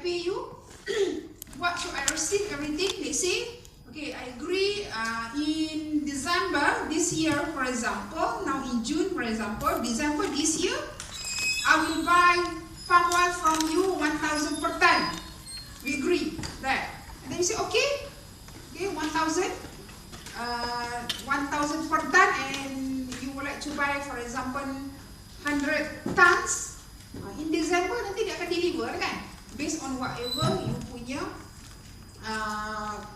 pay you, what should I receive, everything. They say, okay, I agree in December this year, for example, now in June, for example, December this year, I will buy palm oil from you 1,000 per ton. We agree that. And then you say, okay, 1,000 per ton, and you would like to buy, for example, 100 tons. In December nanti dia akan deliver kan, based on whatever you punya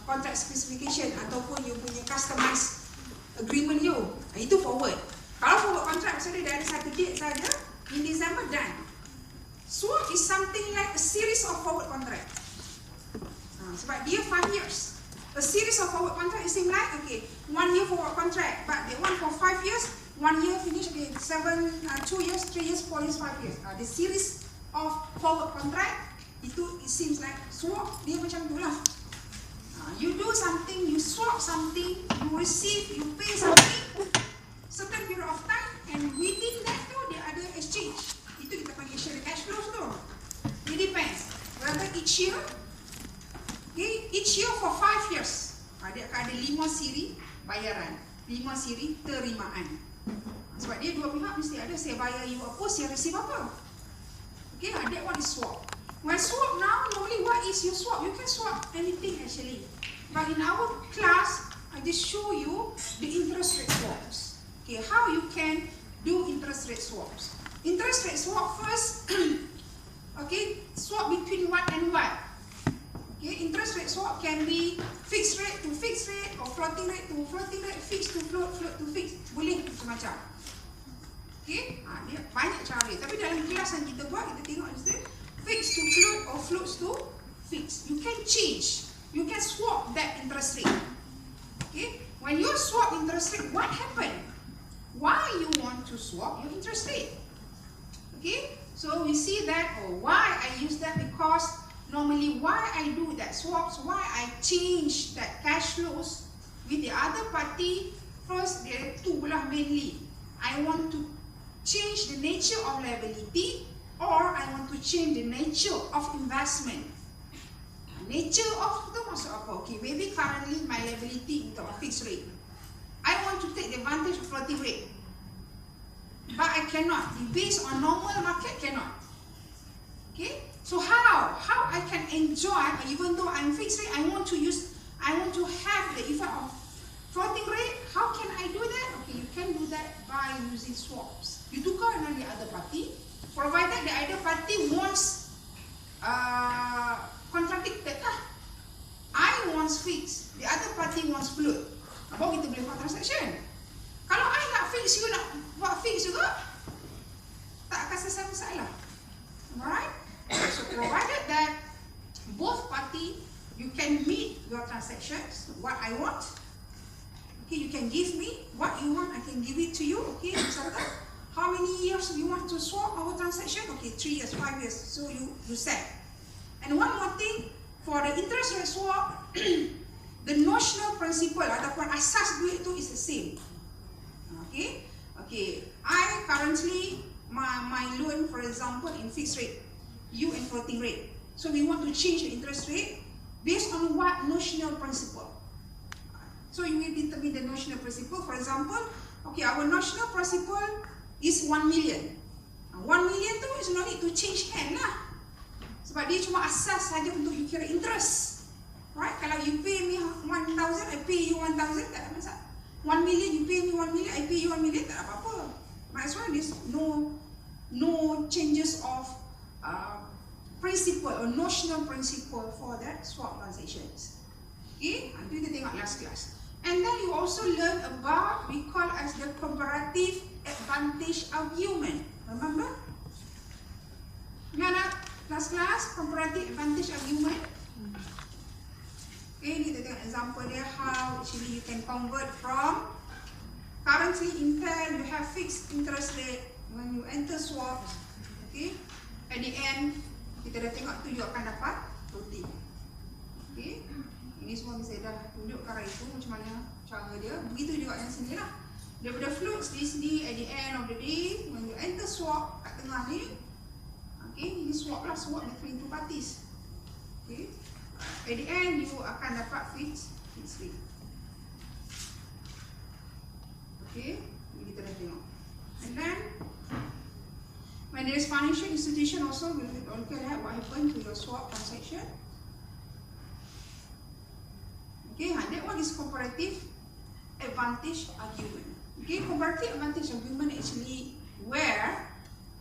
contract specification ataupun you punya customized agreement you. Itu forward. Kalau forward contract maksudnya dia ada satu date saja, in December done. Swap is something like a series of forward contract. Sebab dia 5 years. A series of forward contract is same like, okay, 1 year forward contract, but they want for 5 years, 1 year finish, okay, 2 years, 3 years, 4 years, 5 years. The series of forward contract, itu it seems like swap, dia macam tu lah. You do something, you swap something, you receive, you pay something, certain period of time, and within that tu, dia ada exchange. Itu kita panggil share cash flows tu. It depends. Whether each year, okay, each year for 5 years, dia akan ada 5 siri bayaran, 5 siri terimaan. Sebab dia dua pihak mesti ada, saya bayar you apa, saya receive apa. Okay, that one is swap. When swap now, normally what is your swap? You can swap anything actually. But in our class, I just show you the interest rate swaps. Okay, how you can do interest rate swaps. Interest rate swap first, okay, swap between what and what. Okay, interest rate swap can be fixed rate to fixed rate, or floating rate to floating rate, fixed to float, float to fixed. Boleh macam-macam. Okay, dia banyak cara. Tapi dalam kelas yang kita buat, kita tengok instead fixed to float or floats to fixed. You can change. You can swap that interest rate. Okay, when you swap interest rate, what happened? Why you want to swap your interest rate? Okay, so we see that, why I use that, because normally why I do that swaps, why I change that cash flows with the other party, first there are two lah mainly. I want to change the nature of liability, or I want to change the nature of investment. Nature of itu maksud apa? Okay, maybe currently my liability untuk a fixed rate. I want to take the advantage of floating rate, but I cannot. Based on normal market, cannot. Okay, so how I can enjoy, even though I'm fixed rate, I want to have the effect of floating rate. How can I do that? Okay, you can do that by using swaps. You tukar dengan the other party, provided the other party wants contradicted lah. I wants fixed, the other party wants float. Baru kita boleh buat transaction. Kalau I nak fix, you nak buat fix juga, tak akan selesai masalah. Alright? So provided that both party, you can meet your transactions, what I want. Okay, you can give me what you want, I can give it to you. Okay, misalkan, how many years you want to swap our transaction? Okay, 3 years, 5 years. So you set. And one more thing, for the interest rate swap, the notional principle ataupun asas duit tu is the same. Okay, I currently my loan, for example, in fixed rate, you in floating rate. So we want to change the interest rate based on what notional principle. So you will determine the notional principle. For example, okay, our notional principle is 1 million. 1 million tu is no need to change hand lah. Sebab dia cuma asas saja untuk you kira interest. Right? Kalau you pay me 1,000, I pay you 1,000, tak ada masalah. 1 million, you pay me 1 million, I pay you 1 million, tak ada apa-apa. Might as well there's no changes of principle or notional principle for that swap transactions. Okay? Itu kita tengok last class. And then you also learn about, we call as the comparative advantage argument. Remember? Ingat last class, comparative advantage argument. Okay, ni kita tengok example dia, how actually you can convert from currently in pen you have fixed interest rate, when you enter swap, okay, at the end kita dah tengok tu you akan dapat floating. Okay, ini semua bisa dah tunjuk cara itu macam mana cara dia. Begitu juga yang sini lah, daripada floats di sini, at the end of the day when you enter swap kat tengah ni, okay, ini swap lah, swap between two parties. Okay. At the end you akan dapat fixed rate. Okay, ini kita dah tengok. And then when there is financial institution also, we will look at what happened to your swap transaction. Okay, that one is comparative advantage argument. Okay, comparative advantage argument actually where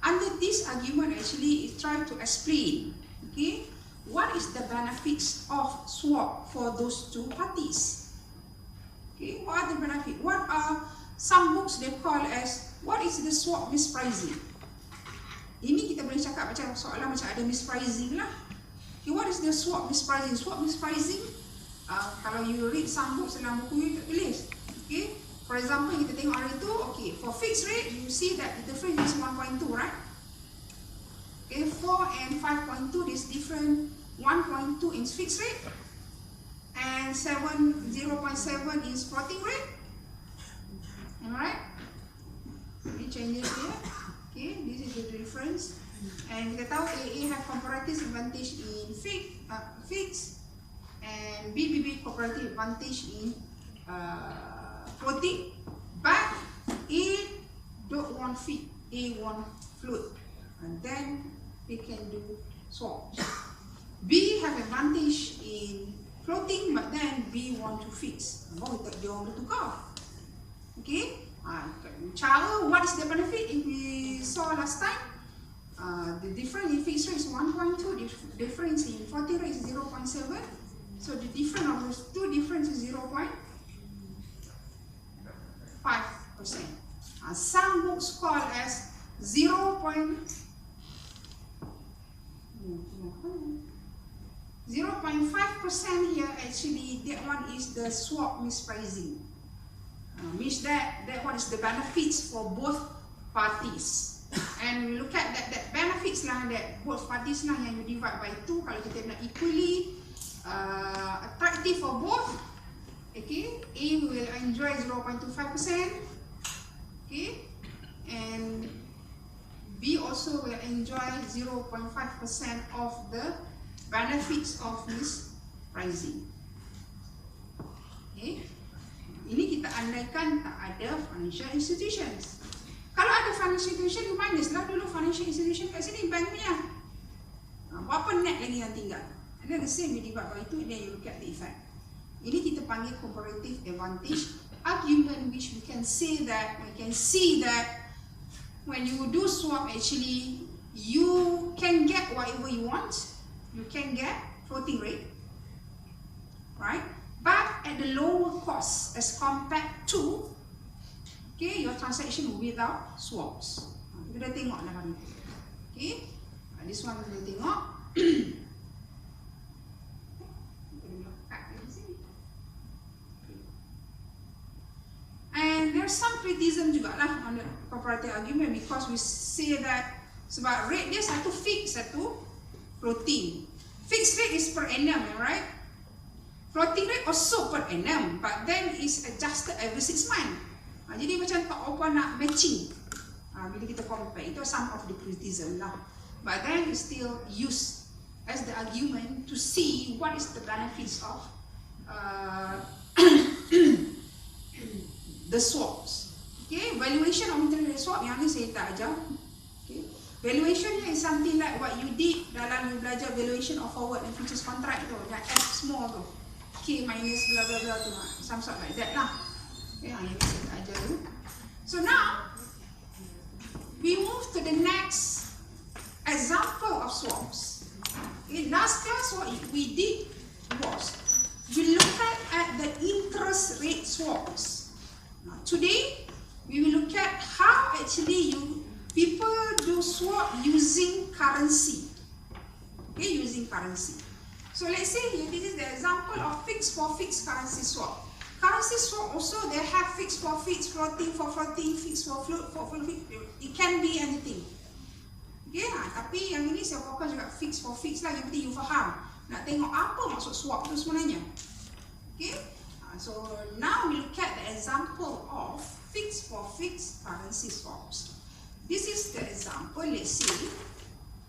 under this argument actually is trying to explain, okay, what is the benefits of swap for those two parties. Okay, what are the benefits? What are some books they call as what is the swap mispricing? Ini kita boleh cakap macam soalan macam ada mispricing lah. Okay, what is the swap mispricing? Swap mispricing, kalau you read some books dalam buku you tak tulis. Okay, for example kita tengok hari tu, okay, for fixed rate you see that the difference is 1.2, right? Okay, 4 and 5.2 is different. 1.2 is fixed rate and 0.7 is floating rate. Alright, ini changes here. Okay, this is the difference. And kita tahu AA have comparative advantage in fixed and BBB comparative advantage in floating, but A don't want fixed, A want float, and then they can do swaps. B have advantage in floating, but then B want to fix. Oh, dia orang boleh tukar. Okay, cara what is the benefit? If we saw last time, the difference in fixed rate is 1.2, the difference in floating rate is 0.7. So the difference of those two difference is 0.5%. Some books call as 0.5% here. Actually, that one is the swap mispricing. Means that one is the benefits for both parties. And we look at that benefits lah, that both parties lah yang you divide by 2. Kalau kita nak equally attractive for both, okay, A will enjoy 0.25%, okay, and B also will enjoy 0.5% of the benefits of this pricing. Okay, ini kita andaikan tak ada financial institutions. Kalau ada financial institution, you minus lah dulu financial institution kat sini, bank punya. Berapa net lagi yang tinggal? And then the same, you divide by 2, and then you look at the effect. Ini kita panggil comparative advantage argument, which we can say that, we can see that when you do swap, actually, you can get whatever you want. You can get floating rate, right? But at the lower cost as compared to, okay, your transaction without swaps. Kita dah tengok dah hari ni. Okay, this one kita tengok. And there's some criticism juga lah on the comparative argument, because we say that sebab rate dia satu fixed, satu floating. Fixed rate is per annum, right? Floating rate also per annum, but then is adjusted every 6 months. Jadi macam tak apa nak matching. Bila kita compare, itu some of the criticism lah. But then it's still used as the argument to see what is the benefits of the swaps. Okay, valuation of interest rate swap yang ni saya tak ajar. Okay, valuation is something like what you did dalam you belajar valuation of forward and futures contract tu, yang F small tu, K minus bla bla bla tu, some sort like that lah. Okay, yang ni saya tak ajar tu. So now we move to the next example of swaps. Okay, last class what we did was we looked at the interest rate swaps. Now, today we will look at how actually people do swap using currency. Okay, using currency. So let's say here, this is the example of fixed for fixed currency swap. Currency swap also they have fixed for fixed, floating for floating, fixed for float, for floating. It can be anything. Okay, tapi yang ini saya fokus juga fixed for fixed lah. Yang penting you faham. Nak tengok apa maksud swap tu sebenarnya. Okay, so now we look at the example of fixed for fixed currency swaps. This is the example. Let's see,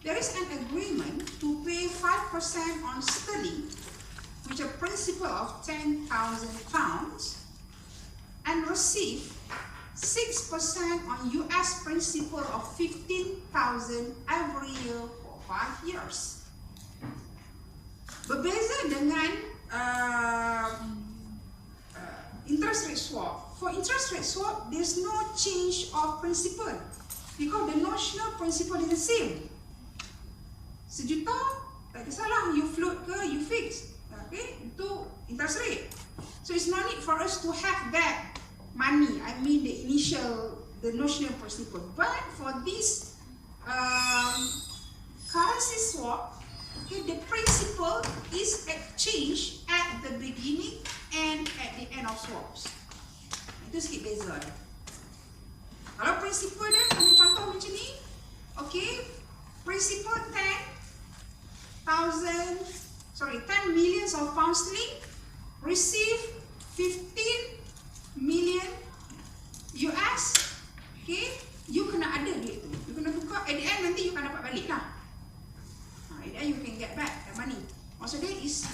there is an agreement to pay 5% 5% on sterling, which a principal of £10,000, and receive 6% on US principal of 15,000 every year for 5 years. Berbeza dengan interest rate swap. For interest rate swap, there's no change of principal because the notional principal is the same. Sejuta, tak kisahlah you float ke, you fix. Okay, itu interest rate. So it's no need for us to have that money, I mean the initial, the notional principal. But for this currency swap, okay, the principal is exchanged at the beginning and at the end of swaps. Itu sikit beza dia. Kalau principal dia, ambil contoh macam ni, okay, principal 10 millions of pounds sterling, receive 15 million US, okay, you kena ada duit tu, you kena tukar, at the end nanti you akan dapat balik lah. At the end you can get back the money. Maksudnya is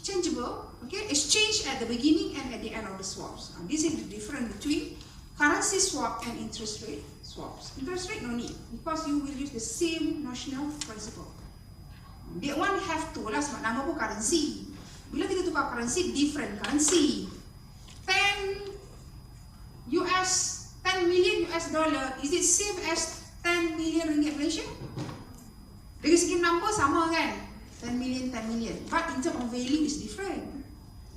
changeable, okay, exchange at the beginning and at the end of the swaps. This is the difference between currency swap and interest rate swaps. Interest rate no need because you will use the same notional principle. That one have to lah sebab nama pun currency. Bila kita tukar currency, different currency. 10 million US dollar, is it same as 10 million ringgit Malaysia? Dari segi number sama kan? 10 million. But in terms of value is different.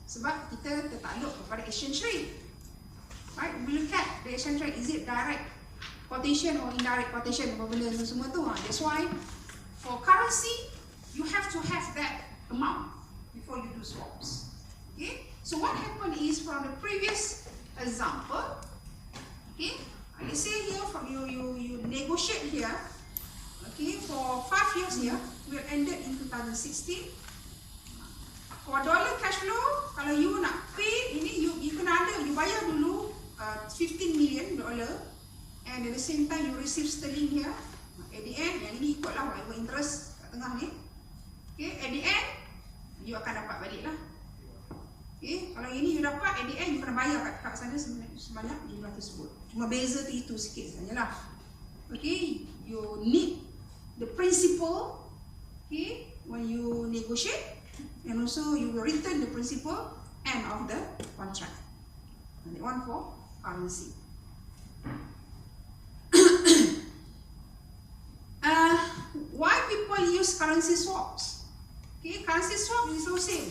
Sebab kita tertakluk kepada exchange rate. Right? We look at the exchange rate, is it direct quotation or indirect quotation, apa benda semua tu. That's why for currency, you have to have that amount before you do swaps. Okay? So what happened is from the previous example, okay, let's say here from you negotiate here, okay, for 5 years here, will ended in 2016. For dollar cash flow, kalau you nak pay ini, you kena ada, you bayar dulu $15 million, and at the same time you receive sterling here. At the end, yang ini ikutlah whatever interest kat tengah ni. Okay, at the end, you akan dapat balik lah. Okay, kalau ini you dapat, at the end you kena bayar kat sana sebanyak jumlah tersebut. Cuma beza tu itu sikit sajalah. Okay, you need the principal, okay, when you negotiate, and also you will return the principal end of the contract. And that one for currency. Why people use currency swaps? Okay, currency swap is the same.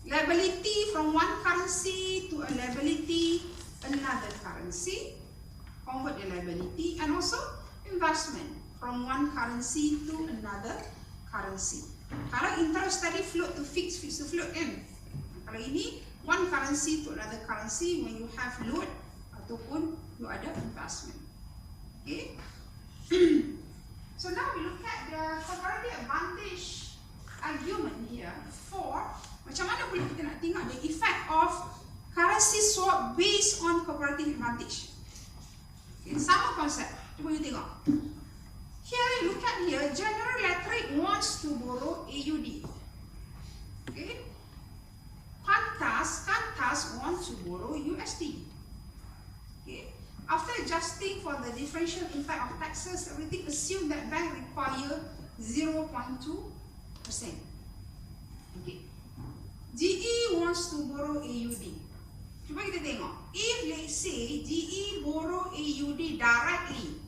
Liability from one currency to a liability another currency, convert the liability, and also investment from one currency to another currency. Kalau interest tadi float to fix to float kan. Kalau ini one currency to another currency when you have load ataupun you ada investment. Okay. So now we look at the comparative advantage argument here for macam mana boleh kita nak tengok the effect of currency swap based on comparative advantage. Okay, sama konsep. Cuba you tengok. Here you look at here, General Electric wants to borrow AUD. Okay. Qantas wants to borrow USD. Okay. After adjusting for the differential impact of taxes, everything, assume that bank require 0.2%. Okay. GE wants to borrow AUD. Cuba kita tengok. If let's say GE borrow AUD directly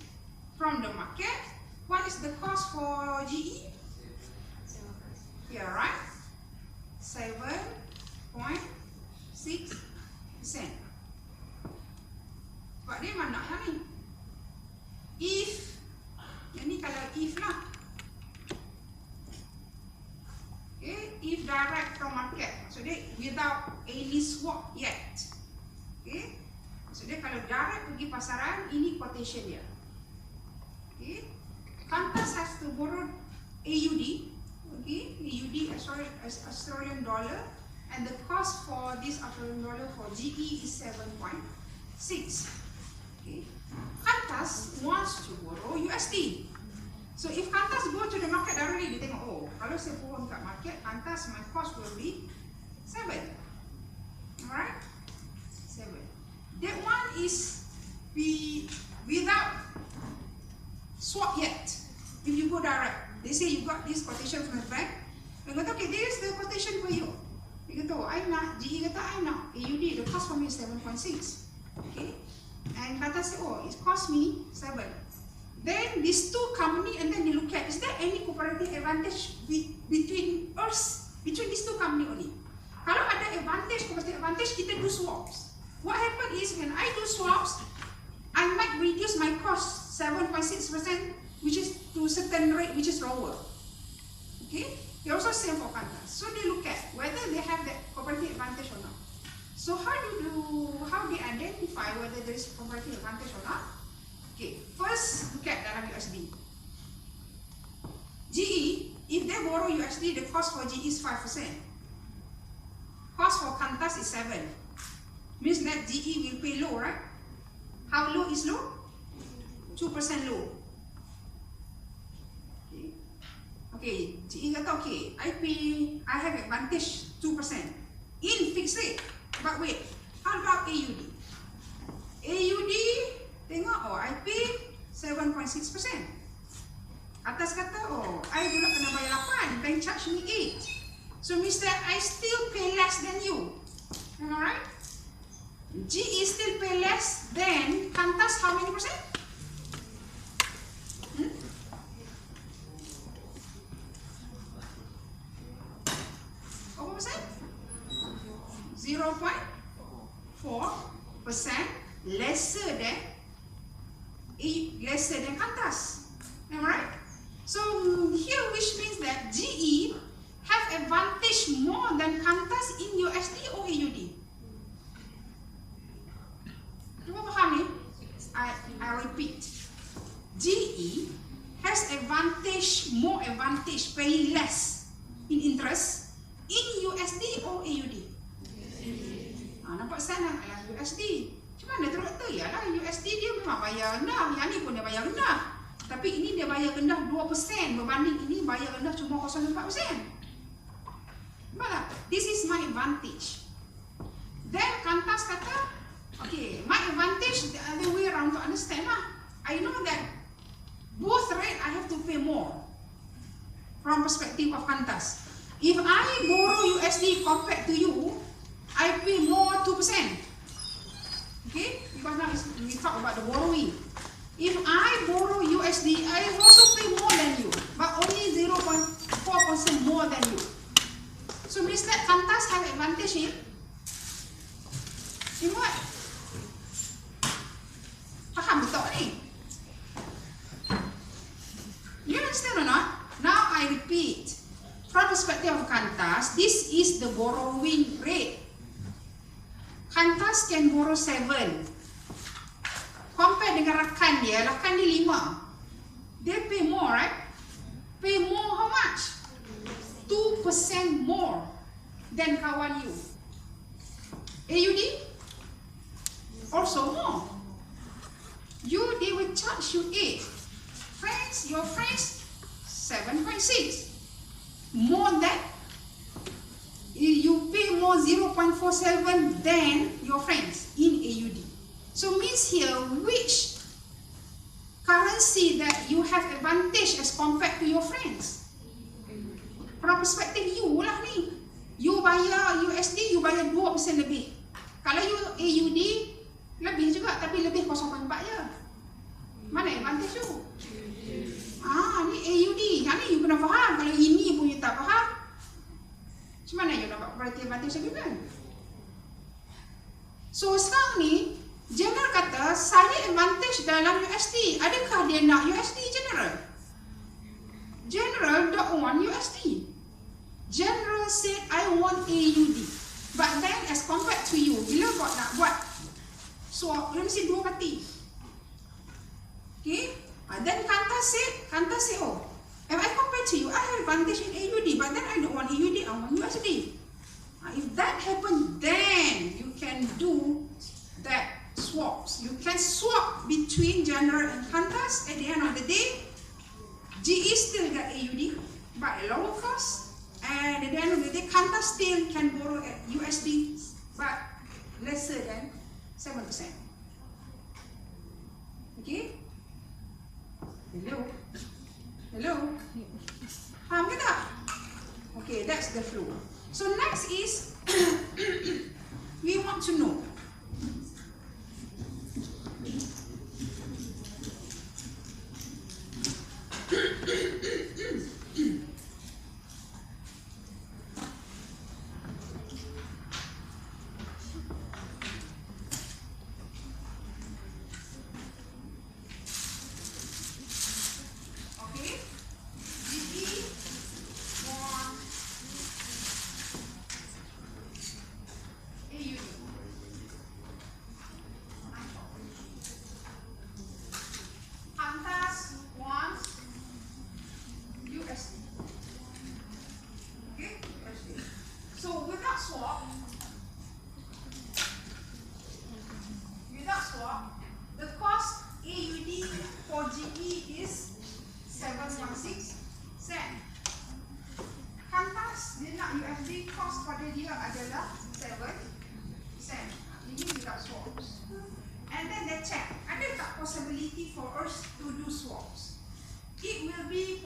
from the market, what is the cost for GE? Here, right? 7.6%. Sebab dia mana yang ni? If, yang ni kalau if lah. Okay, if direct from market, maksudnya without any swap yet. Okay, maksudnya kalau direct pergi pasaran, ini quotation dia. Okay, Qantas has to borrow AUD, okay, AUD Australian dollar, and the cost for this Australian dollar for GE is 7.6. Okay, Qantas wants to borrow USD. So if Qantas go to the market directly, dia tengok, oh, kalau saya turun kat market, Qantas my cost will be 7. Alright? 7. That one is without swap yet. If you go direct, they say you got this quotation from the bank. They go, okay, this is the quotation for you. You kata, I nak, GE kata, I nak AUD, the cost for me is 7.6. Okay? And Qantas say, oh, it cost me 7. Then these two company, and then they look at, is there any comparative advantage between us, between these two company only? Kalau ada advantage, comparative advantage, kita do swaps. What happen is, when I do swaps, I might reduce my cost 7.6%, which is to a certain rate, which is lower. Okay? They also same for Qantas. So they look at whether they have that comparative advantage or not. So how they identify whether there is comparative advantage or not? Okay, first look at dalam USD. GE, if they borrow USD, the cost for GE is 5%. Cost for Qantas is 7. Means that GE will pay low, right? How low is low? 2% low. Okay, GE kata, okay, I have advantage 2% in fixed rate. But wait, how about AUD? AUD, tengok, oh, I pay 7.6%. Atas kata, oh, I pula kena bayar 8, bank charge me 8. So means that I still pay less than you. Am I right? GE still pay less than Qantas, how many percent? What percent? 0.4% lesser than Qantas. Am I right? So here, which means that GE have advantage more than Qantas in USD or AUD. Cuba faham ni? I repeat. GE has advantage, more advantage, pay less in interest in USD or AUD. Nampak sana adalah USD. Cuma mana teruk tu? Yalah USD dia memang bayar rendah. Yang ni pun dia bayar rendah. Tapi ini dia bayar rendah 2% berbanding ini bayar rendah cuma 0.4%. Nampak tak? This is my advantage. Then Qantas kata, okay, my advantage the other way around to understand lah. I know that both rate I have to pay more from perspective of Qantas. If I borrow USD compared to you, I pay more 2%. Okay? Because now we talk about the borrowing. If I borrow USD, I also pay more than you, but only 0.4% more than you. So means that Qantas have advantage here. In what? Faham betul ni? You understand or not? Now I repeat. From perspective of Qantas, this is the borrowing rate. Qantas can borrow 7. Compare dengan rakan dia 5. They pay more, right? Pay more how much? 2% more than kawan you. AUD? Also more. They will charge you 8. Friends, your friends, 7.6. More than you pay more 0.47 than your friends in AUD. So means here which currency that you have advantage as compared to your friends. From perspective you lah ni. You bayar USD, you bayar 2% lebih. Kalau you AUD, lebih juga tapi lebih 0.4 je. Mana advantage you? Ni AUD. Yang ni you kena faham. Kalau ini pun you tak faham, macam mana you dapat comparative advantage lagi kan? So sekarang ni General kata saya advantage dalam USD. Adakah dia nak USD General? General don't want USD. General said I want AUD. But then as compared to you, bila nak buat swap, dia mesti dua parti. Okay? Then Qantas said, oh, if I compare to you, I have advantage in AUD, but then I don't want AUD, I want USD. If that happens, then you can do that swaps. You can swap between General and Qantas. At the end of the day, GE still got AUD, but a lower cost, and at the end of the day, Qantas still can borrow at USD, but lesser than 7%. Okay? Hello? Hello? Faham ke tak? Okay, that's the flow. So next is, we want to know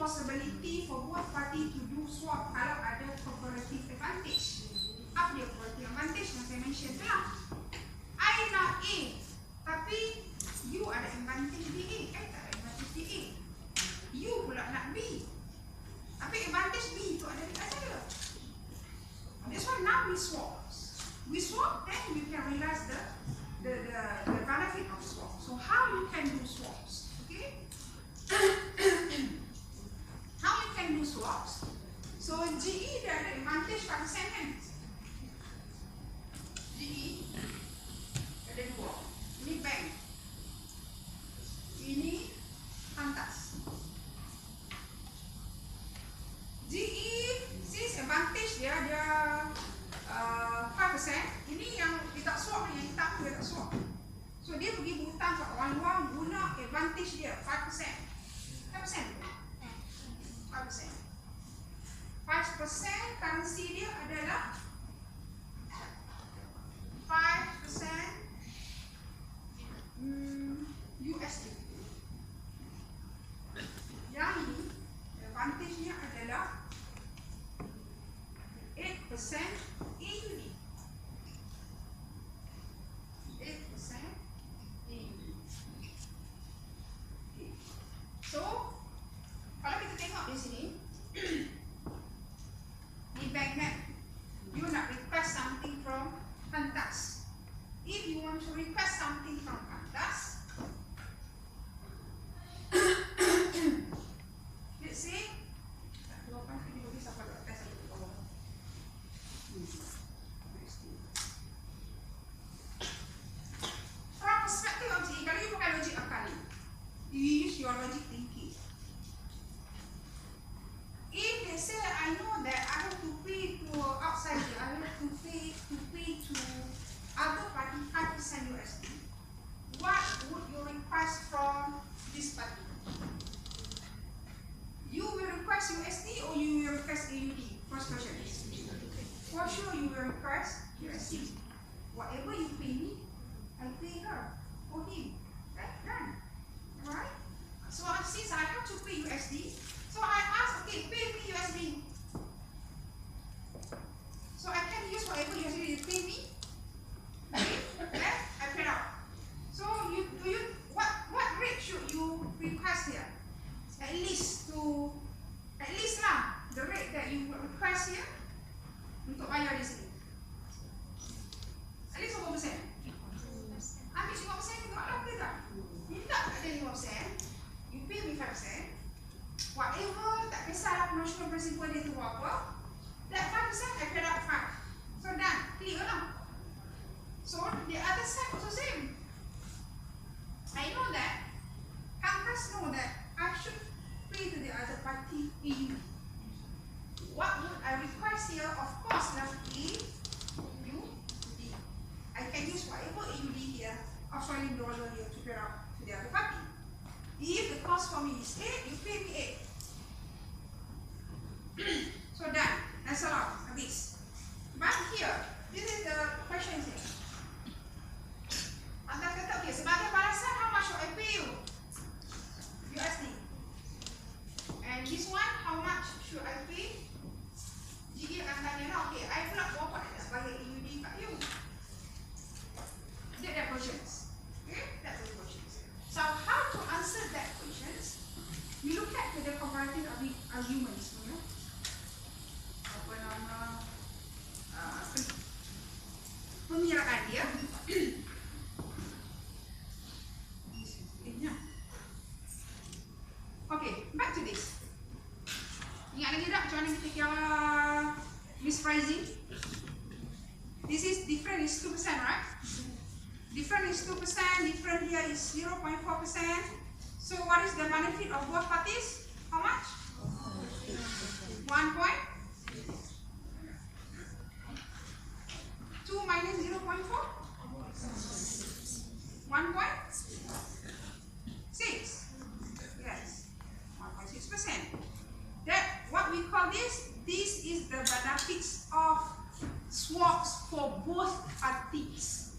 possibility for both party to do swap kalau ada comparative advantage. Apa dia comparative advantage yang saya mention tu lah. I nak A, tapi you ada advantage di A, I tak ada advantage di A. You pula nak B, tapi advantage B tu ada dekat saya. That's why now we swap. We swap, then we can realize the benefit of swap. So how you can do swaps? Okay. How you can do swaps? So GE dia ada advantage 5% kan? GE ada dua. Ini bank. Ini Qantas. GE since advantage dia 5%. Ini yang dia tak swap, yang hitam tu dia tak swap. So dia pergi berhutang kat orang luar guna advantage dia 5%. 5%. 5% currency dia adalah 5% USD. Yang ini advantage nya adalah 8% AUD. 8% AUD. Okay. So kalau kita tengok di sini, di banknet, you nak request something from Qantas. If you want to request something from Qantas, let's say, from perspective of GE, kalau you pakai logik akali, you use your logic thinking. If they say, I know that I have to pay to outside, I have to pay to other party 5% USD, what would you request from this party? You will request USD or you will request AUD? First question is, for sure you will request USD. Whatever you pay me, I pay her or him. Right? Done. Alright? So since I have to pay USD, so I ask, okay, pay me USD. So I can use whatever USD you pay me. Okay, then I pay out. So what rate should you request here? At least lah the rate that you request here untuk bayar di sini. At least 5%. Ambil 5% juga lah ke tak? Minta tak ada 5%. You pay me 5%. Whatever, tak kisah national principle dia tu apa, that 5% I pay out 5. So done, clear lah. So the other side also same. I know that Qantas know that I should pay to the other party AUD. What would I request here? Of course, lah AUD. I can use whatever AUD here, Australian dollar here to pay out to the other party. If the cost for me is 8, you pay me 8. Miss Frizzy? This is different is 2%, right? Different is 2%, different here is 0.4%. So what is the benefit of both parties? How much? 1 point? 2 minus 0.4? 1.6. Yes, 1.6%. That what we call this? This is the benefits of swaps for both parties.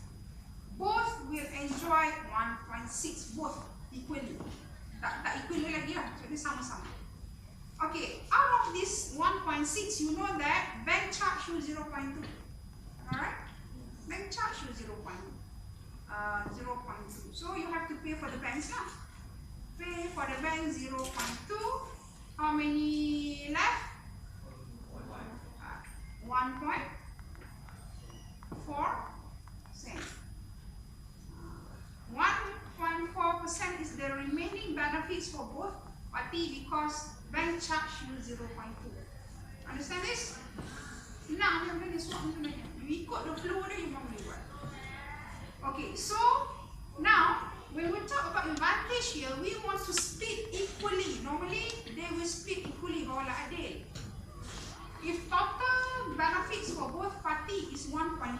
Both will enjoy 1.6, both equally. Tak equally lagi lah, so dia sama-sama. Okay, out of this 1.6, you know that bank charge you 0.2. Alright? Bank charge you 0.2. So you have to pay for the banks lah. Pay for the bank 0.2. How many left? 1.4%. 1.4% is the remaining benefits for both parties because bank charge you 0.2. Understand this? Senang dia boleh swap sebenarnya. You ikut the flow dia, you boleh buat. Okay, so now when we talk about advantage here, we want to split equally. Normally, they will split equally bawah adil. If total benefits for both parties is 1.4%,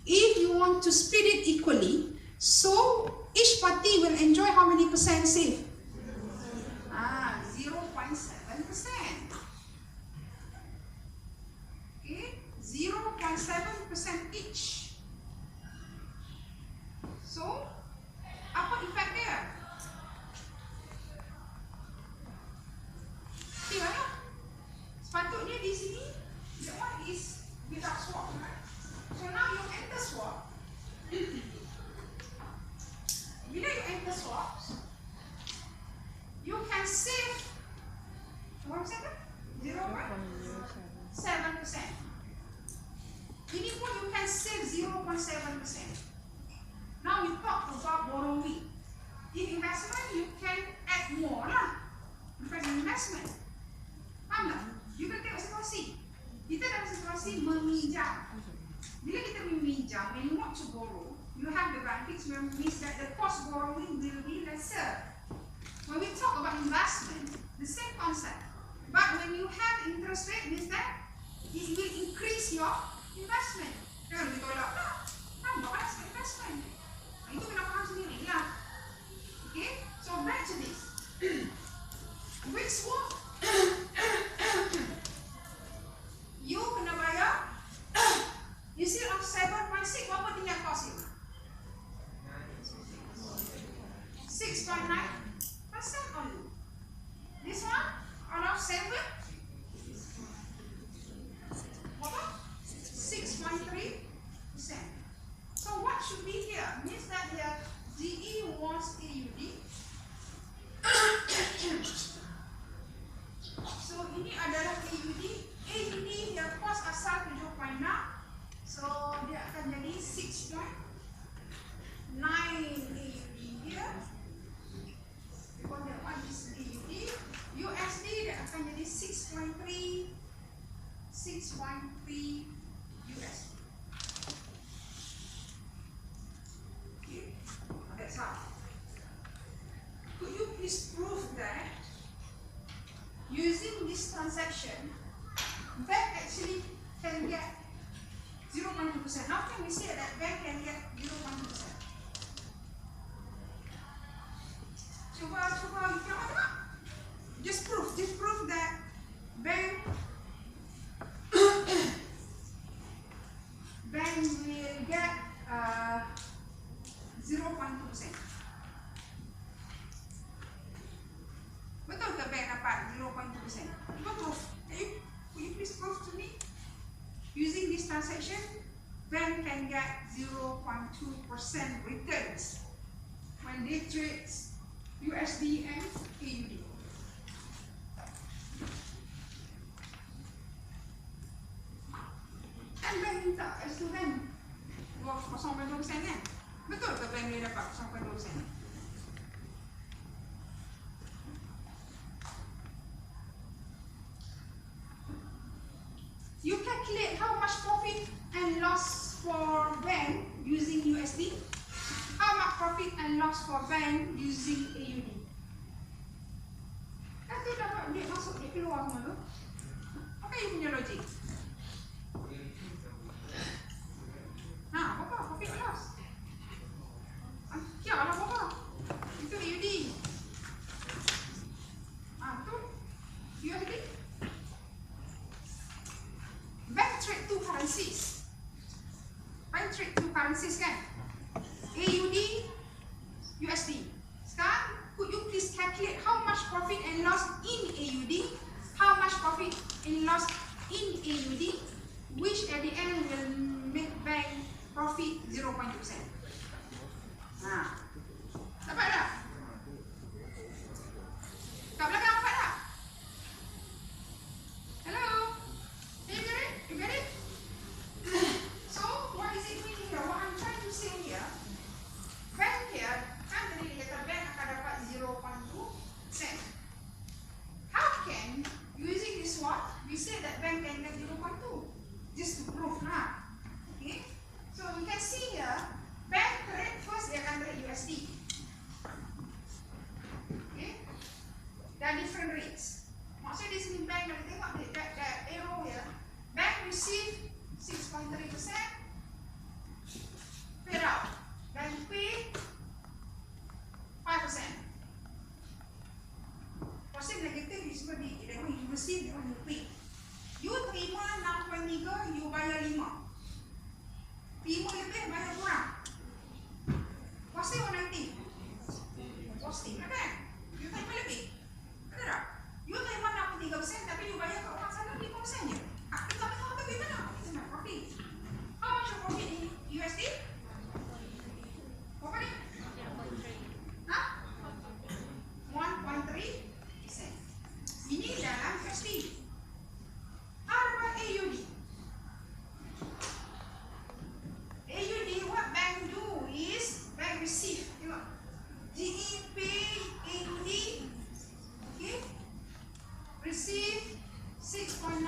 if you want to split it equally, so each party will enjoy how many percent save? 0.7%. Okay, 0.7% each. So, apa efek dia? Tengok lah. Sepatutnya di sini, that one is without swap, right? So now you enter swap. Bila you enter swap, you can save what percent? 0.7%. Ini pun you can save 0.7%. Now we talk about borrowing. In investment, you can add more lah. Bukan investment. Faham tak? You can tengok situasi. Kita dalam situasi meminjam. Bila kita meminjam, when you want to borrow, you have the benefits, means that the cost borrowing will be lesser. When we talk about investment, the same concept. But when you have interest rate, means that it will increase your investment. Jangan ditolak tak? Nampak kan investment? Itu kena faham sendiri lah. Okay, so back to this. With swap, you kena bayar. Instead of 7.6, berapa tinggal cost you? 6.9% only. This one, out of 7, berapa? 6.3%. So what should be here? Means that here DE wants AUD. So ini adalah AUD. AUD here cost asal 7.6. So dia akan jadi 6.9 AUD here. Because that one is AUD. USD dia akan jadi 6.3 USD. That's how. Could you please prove that using this transaction, bank actually can get 0.2%? How can we say that bank can get 0.2%? Cuba you can tak? Just prove that bank will get 0.2%. Betul ke bank dapat 0.2%? Cuba prove. Will you please prove to me? Using this transaction, bank can get 0.2% returns when they trade USD and AUD. And bank minta as to kan 0.2% kan? Betul ke bank dia dapat 0.2%? You calculate how much profit and loss for bank using USD. How much profit and loss for bank using AUD. Kan tu dapat duit masuk, duit keluar semua tu. Apa you punya logik? Apa? Profit or loss? Ya lah apa? Itu AUD. Tu USD. Bank trade two currencies. Bank trade two currencies kan? AUD, USD. Sekarang, could you please calculate how much profit and loss in AUD, how much profit and loss in AUD, which at the end will make bank profit 0.2%. Dapat tak? Kat belakang dapat tak? Hello? Can you get it? You get it? So, what is it meaning here? What I'm trying to say here, bank here, kan tadi dia kata bank akan dapat 0.2%. How can, using this one, we say that bank can get 0.2? Just to prove lah. Okay? So, we can see here, bank rate first dia akan rate USD. Okay? There are different rates. Maksudnya di sini bank, kalau tengok that arrow here, bank receive 6.3%, paid out. Bank pay 5%. Persen negatif is seperti you receive, you pay. You terima 6.3, you bayar 5. Terima lebih, bayar kurang. Positif atau negatif? Positif kan? You terima lebih. Ada tak? You terima 63% tapi you bayar ke orang sana 5% je. Kita tahu bagaimana? Itu nak profit. How much your profit in USD? Berapa ni? 1.3%. Ini dalam USD. How about AUD? AUD, what bank do is bank receive. Tengok. GE pay AUD. Okay. Receive 6.9%.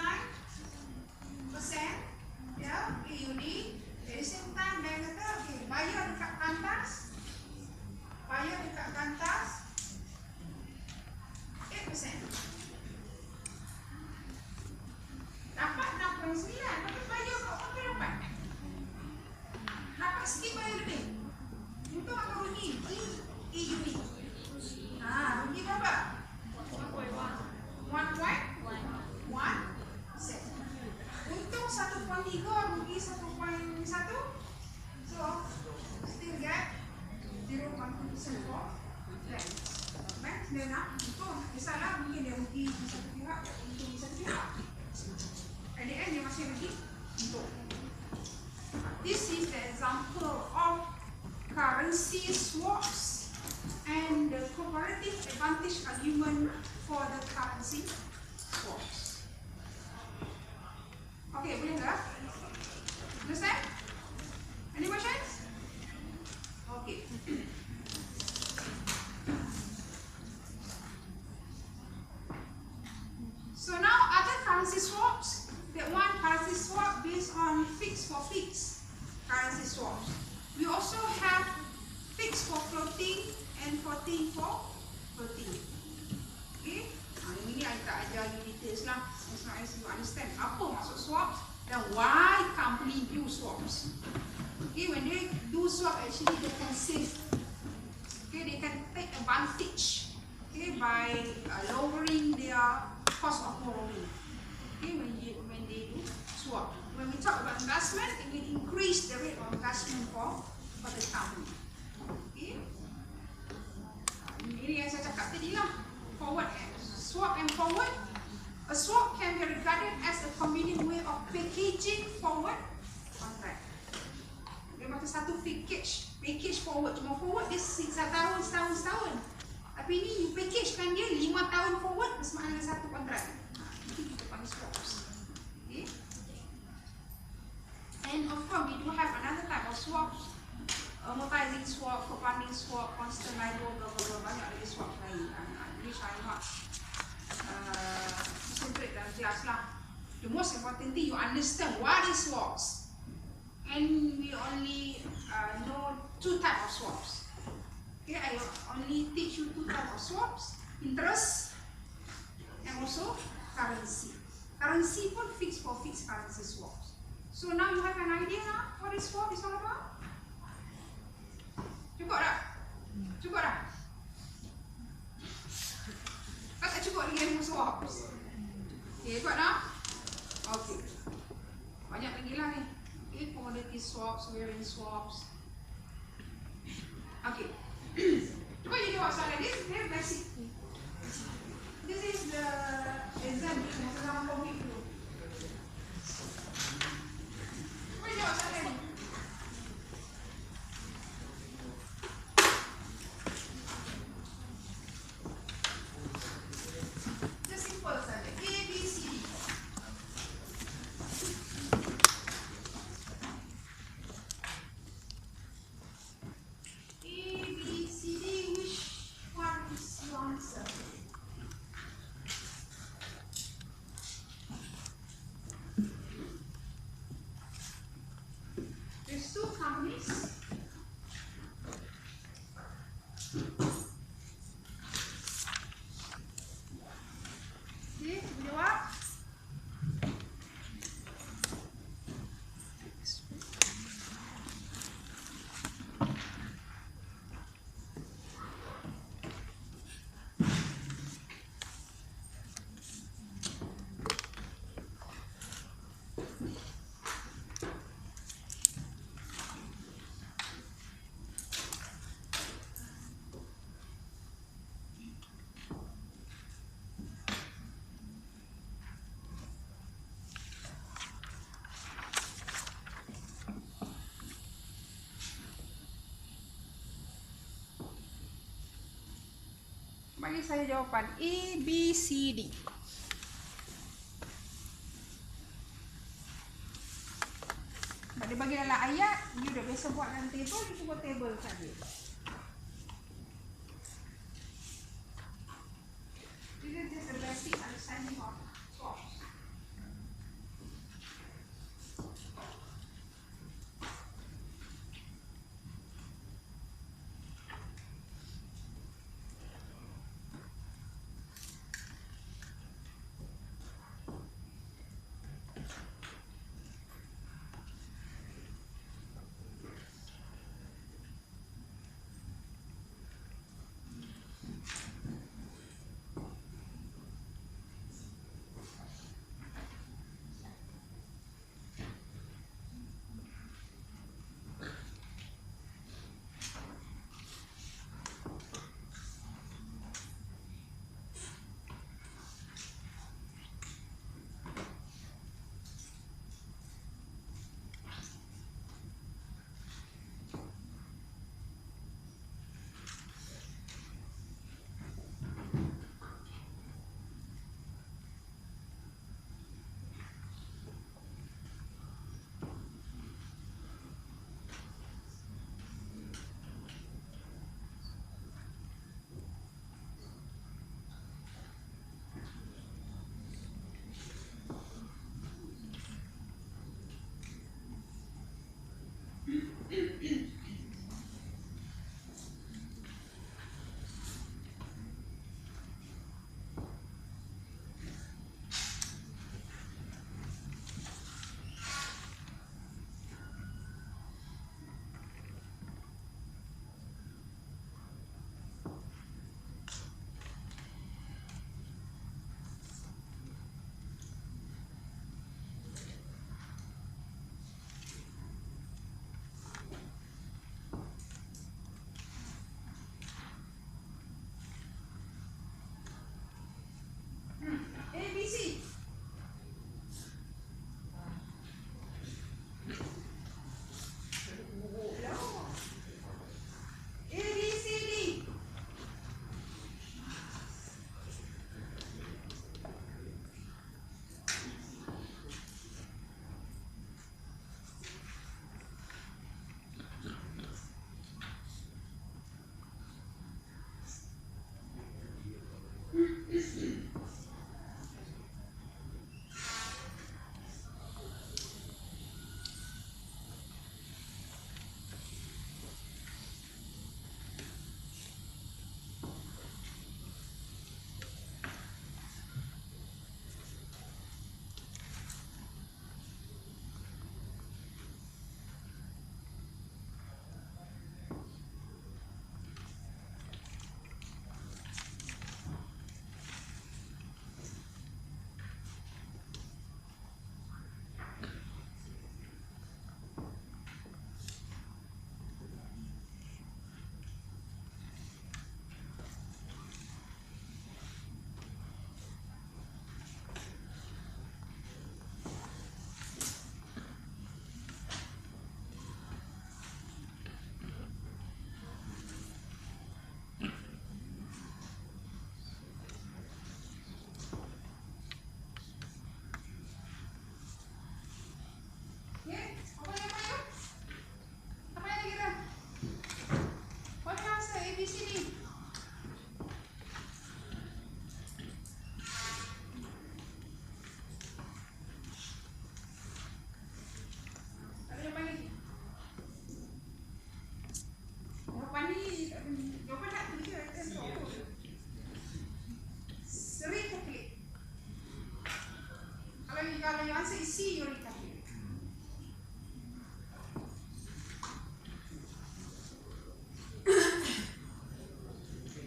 Ya, AUD. At the same time, bank kata, okay, bayar dekat kantas. Bayar dekat kantas 8%. Dapat 6.9, tapi bayar kat orang tu dapat. Dapat sikit bayar lebih. Untung atau rugi? AUD. Rugi berapa? 1.1%. Untung 1.3, rugi 1.1. So, still get 0.2% for bank. Bank dia nak untung. Misalnya mungkin dia rugi di satu pihak, dia untung di satu pihak. At the end dia masih rugi untung. This is the example of currency swaps and the comparative advantage argument for the currency swaps. Okay, boleh tak? Understand? Any questions? Okay. So now other currency swaps. That one currency swap based on fixed for fixed currency swaps. We also have fixed for floating and floating for floating. Okay? Ini I tak ajar you details lah. As long as you understand apa maksud swaps dan why company do swaps. Okay, when they do swap, actually they can save. Okay, they can take advantage. Okay, by lowering their cost of borrowing. Okay, when they do swap. When we talk about investment, it will increase the rate of investment for the company. Okay. Ini yang saya cakap tadi lah. Forward and swap and forward. A swap can be regarded as a convenient way of packaging forward contract. Dia macam satu package forward. Cuma forward dia setahun. Tapi ni you packagekan dia 5 tahun forward bersama dengan satu kontrak. Itu kita panggil swaps. Okay. And of course we do have another type of swaps. Amortizing swap, compounding swap, constant LIBOR, blah blah blah, banyak lagi swap lain. Which I not concentrate dalam kelas lah. The most important thing, you understand what is swaps. And we only know 2 types of swaps. Okay, I only teach you 2 types of swaps: interest and also currency. Currency pun fixed for fixed currency swaps. So now you have an idea now what is swap is all about? Cukup tak? Cukup tak? Tak cukup lagi ilmu swaps. Okay, ikut tak? Okay. Banyak lagi lah ni. Okay, commodity swaps, wearing swaps. Okay. Cuba you jawab soalan this, very basic. This is the exam masa zaman COVID dulu. Cuba jawab soalan ni. Just simple saja. A, B, C, D. There's 2 companies. Okay, jawab. Bagi saya jawapan A, B, C, D. Dia bagi dalam ayat, you dah biasa buat dalam table, you buat table saja. This is just a basic understanding of swaps. Kalau your answer is C, you recalculate.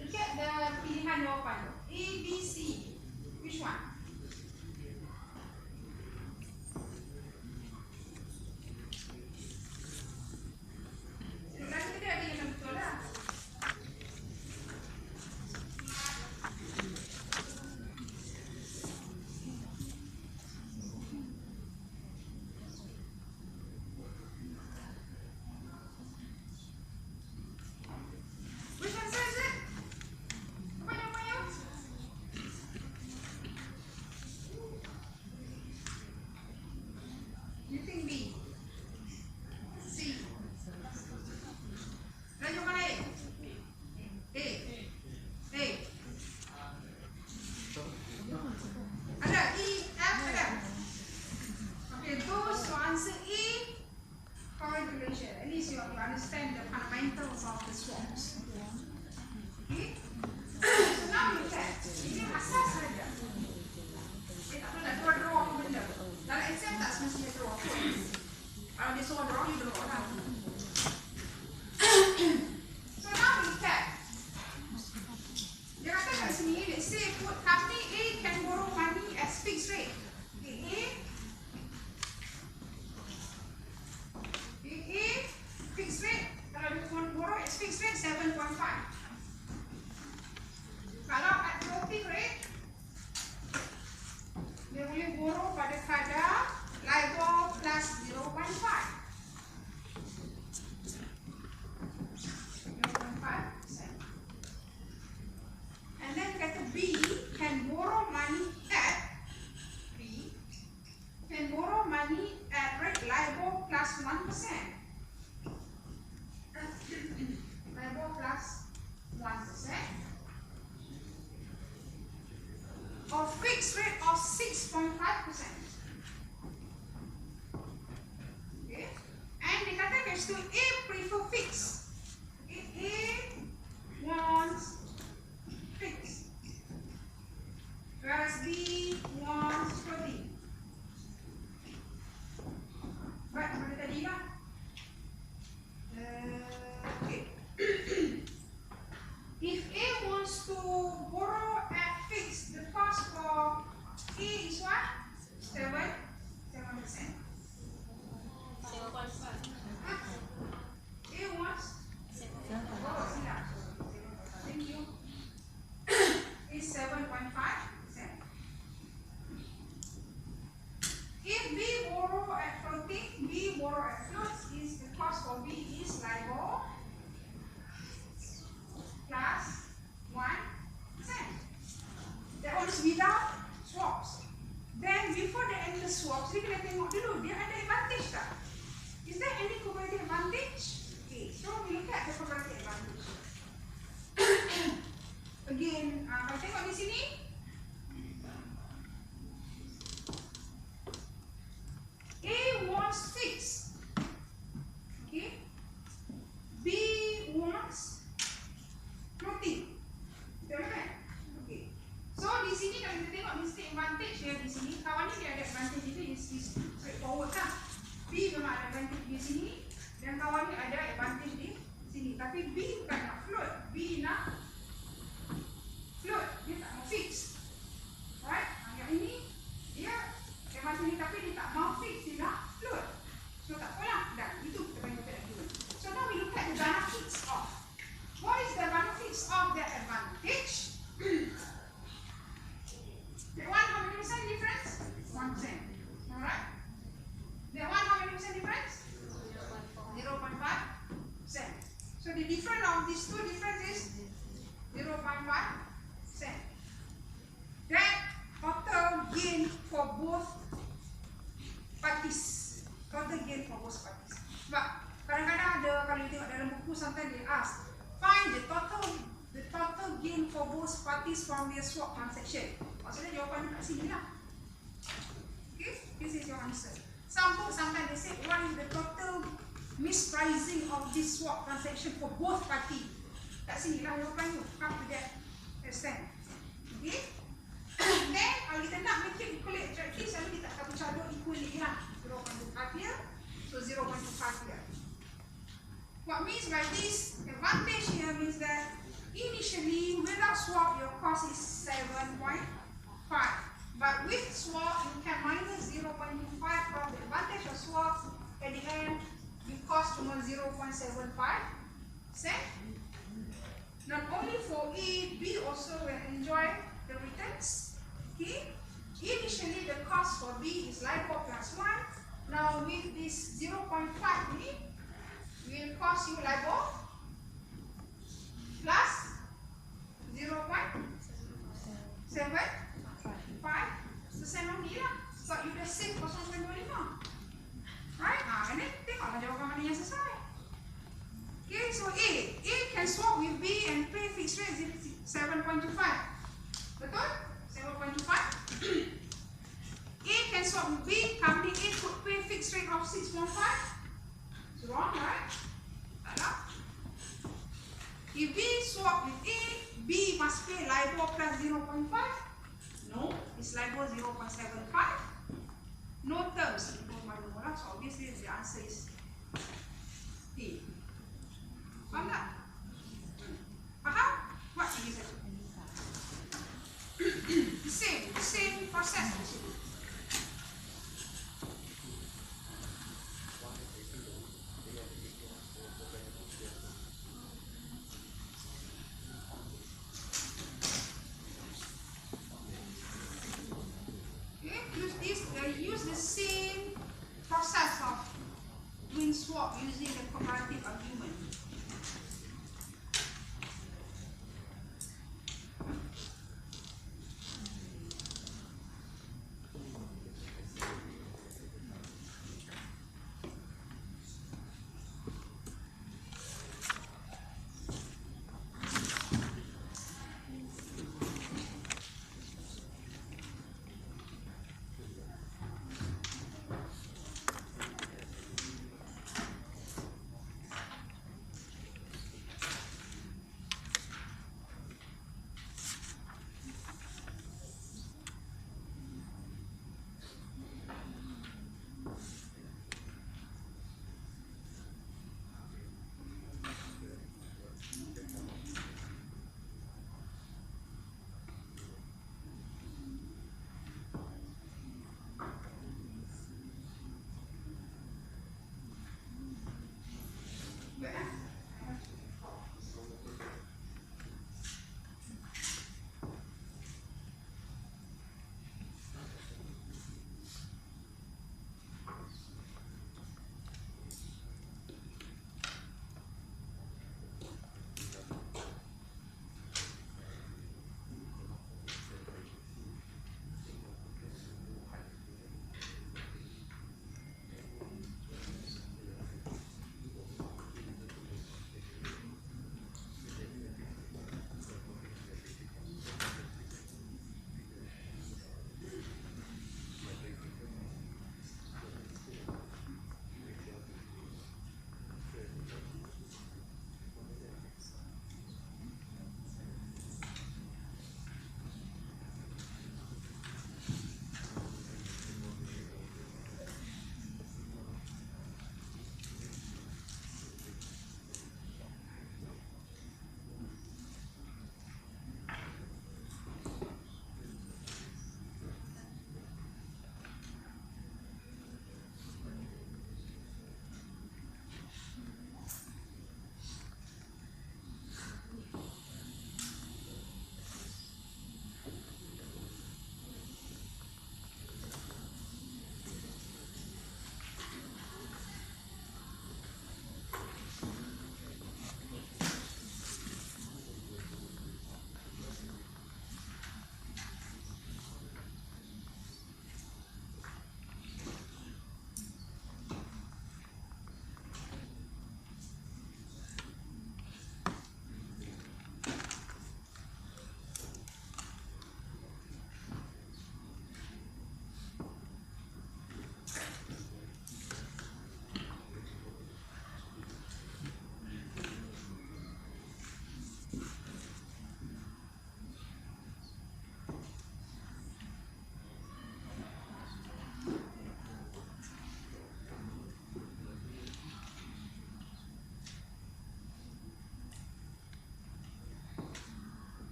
Look at the pilihan jawapan. A, B, C. Which one? Lagi tadi ada yang betul lah. Which answer is it? Apa jawapannya? You think B? C? Dan jawapan lain? A? A? Ada? E? F? Ada? Okay, those who answer E, congratulations. At least you understand the fundamentals of the swaps. Okay? So now you can. Ini asas saja. Tak perlu nak draw apa benda. Dalam exam tak semestinya draw. Kalau dia suruh draw, you draw lah. So now we can. Dia kata kat sini, let's say put company A can borrow money as fixed rate. Okay, A fixed rate. Kalau dia borrow as fixed rate 7.5. Kalau at floating rate, dia boleh borrow pada kadar LIBOR plus 0.5. 0.5%. And then kata B can borrow money at rate LIBOR plus 1%. LIBOR plus 1%. Or fixed rate of 6.5%. Okay. And dikatakan to A prefer fixed. Okay. A wants fixed. Whereas B wants floating. Right, mana tadi lah? Okay. If A wants to borrow at fixed, the cost for A is what? 7%. A wants? Oh, silap. Thank you. Is 7.5%. If B borrow at floating, B borrow at float, is the cost for B is LIBOR plus 1%. That one is without swaps. Then before the endless swaps, kita kena tengok dulu dia ada advantage tak? Is there any comparative advantage? Okay, so we look at the comparative advantage. Again, kalau tengok di sini, A wants fixed. Okay. B wants floating. Betul kan? Okay. So di sini kalau kita tengok mistake advantage dia di sini, kawan ni dia ada advantage itu is straightforward lah. B memang ada advantage di sini dan kawan ni ada advantage di sini. Tapi B bukan nak float, B nak float, dia tak mau fix. Alright? Yang ini dia advantage ni tapi dia tak mau fix, dia nak float. So tak apalah, dah itu kita banyak dulu. So now we look at the benefits of. What is the benefits of that advantage? That one, how many percent difference? 1%. Alright? That one, how many percent difference? 0.5%. So the difference of these two differences is 0.5%. That total gain for both parties. Total gain for both parties. Sebab kadang-kadang ada, kalau you tengok dalam buku, sometimes they ask, find the total gain for both parties from their swap transaction. Maksudnya jawapan kat sini lah. Okay, this is your answer. Sometimes they say, what is the total mispricing of this swap transaction for both parties? Kat sini lah jawapan tu. Come to that extent. Okay. Then, kalau kita nak make it equally attractive, selalu kita tak like this. Advantage here means that initially without swap your cost is 7.5. But with swap you can minus 0.25 from the advantage of swap. At the end you cost 0.75. Same. Not only for A, B also will enjoy the returns. Okay. Initially the cost for B is LIBOR plus 1. Now with this 0.5 will cost you LIBOR plus 0.75. So same only lah. So you dah save 0.25. Right? Ini tengoklah jawapan mana yang sesuai. Okay, so A can swap with B and pay fixed rate 7.25. Betul? 7.25. A can swap with B, company A could pay fixed rate of 6.5. It's wrong, right? Tak. If B swap with A, B must pay LIBOR plus 0.5. No, it's LIBOR 0.75. No terms. So obviously the answer is D. Faham tak? Faham? What is it? Same process. Use the same process of doing swap using the comparative argument.